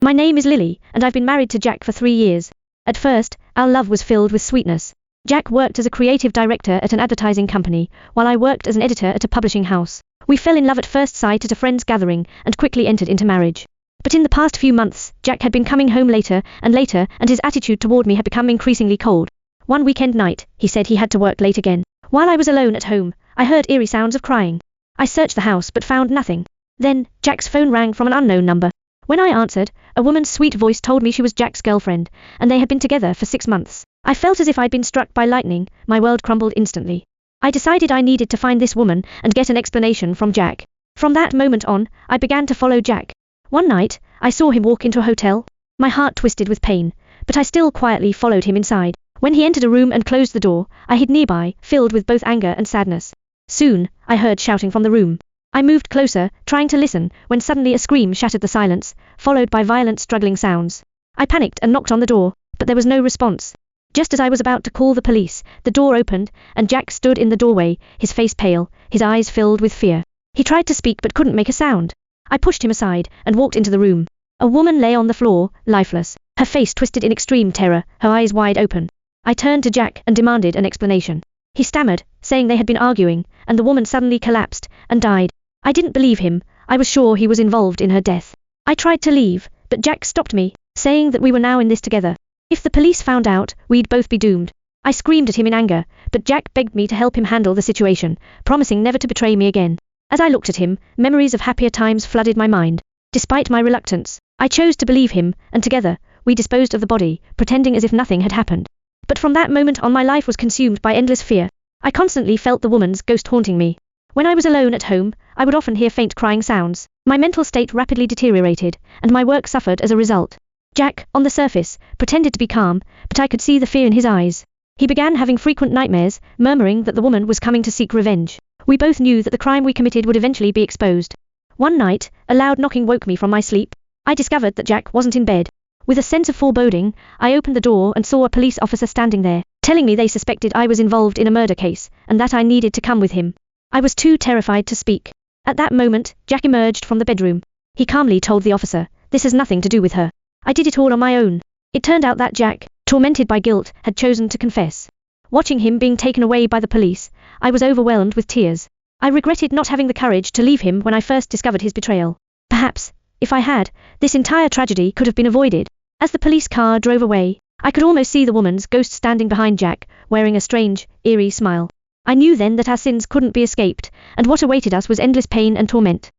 My name is Lily, and I've been married to Jack for 3 years. At first, our love was filled with sweetness. Jack worked as a creative director at an advertising company, while I worked as an editor at a publishing house. We fell in love at first sight at a friend's gathering, and quickly entered into marriage. But in the past few months, Jack had been coming home later, and his attitude toward me had become increasingly cold. One weekend night, he said he had to work late again. While I was alone at home, I heard eerie sounds of crying. I searched the house but found nothing. Then, Jack's phone rang from an unknown number. When I answered, a woman's sweet voice told me she was Jack's girlfriend, and they had been together for 6 months. I felt as if I'd been struck by lightning. My world crumbled instantly. I decided I needed to find this woman and get an explanation from Jack. From that moment on, I began to follow Jack. One night, I saw him walk into a hotel. My heart twisted with pain, but I still quietly followed him inside. When he entered a room and closed the door, I hid nearby, filled with both anger and sadness. Soon, I heard shouting from the room. I moved closer, trying to listen, when suddenly a scream shattered the silence, followed by violent struggling sounds. I panicked and knocked on the door, but there was no response. Just as I was about to call the police, the door opened, and Jack stood in the doorway, his face pale, his eyes filled with fear. He tried to speak but couldn't make a sound. I pushed him aside, and walked into the room. A woman lay on the floor, lifeless, her face twisted in extreme terror, her eyes wide open. I turned to Jack and demanded an explanation. He stammered, saying they had been arguing, and the woman suddenly collapsed, and died. I didn't believe him. I was sure he was involved in her death. I tried to leave, but Jack stopped me, saying that we were now in this together. If the police found out, we'd both be doomed. I screamed at him in anger, but Jack begged me to help him handle the situation, promising never to betray me again. As I looked at him, memories of happier times flooded my mind. Despite my reluctance, I chose to believe him, and together, we disposed of the body, pretending as if nothing had happened. But from that moment on, my life was consumed by endless fear. I constantly felt the woman's ghost haunting me. When I was alone at home, I would often hear faint crying sounds. My mental state rapidly deteriorated, and my work suffered as a result. Jack, on the surface, pretended to be calm, but I could see the fear in his eyes. He began having frequent nightmares, murmuring that the woman was coming to seek revenge. We both knew that the crime we committed would eventually be exposed. One night, a loud knocking woke me from my sleep. I discovered that Jack wasn't in bed. With a sense of foreboding, I opened the door and saw a police officer standing there, telling me they suspected I was involved in a murder case, and that I needed to come with him. I was too terrified to speak. At that moment, Jack emerged from the bedroom. He calmly told the officer, "This has nothing to do with her. I did it all on my own." It turned out that Jack, tormented by guilt, had chosen to confess. Watching him being taken away by the police, I was overwhelmed with tears. I regretted not having the courage to leave him when I first discovered his betrayal. Perhaps, if I had, this entire tragedy could have been avoided. As the police car drove away, I could almost see the woman's ghost standing behind Jack, wearing a strange, eerie smile. I knew then that our sins couldn't be escaped, and what awaited us was endless pain and torment.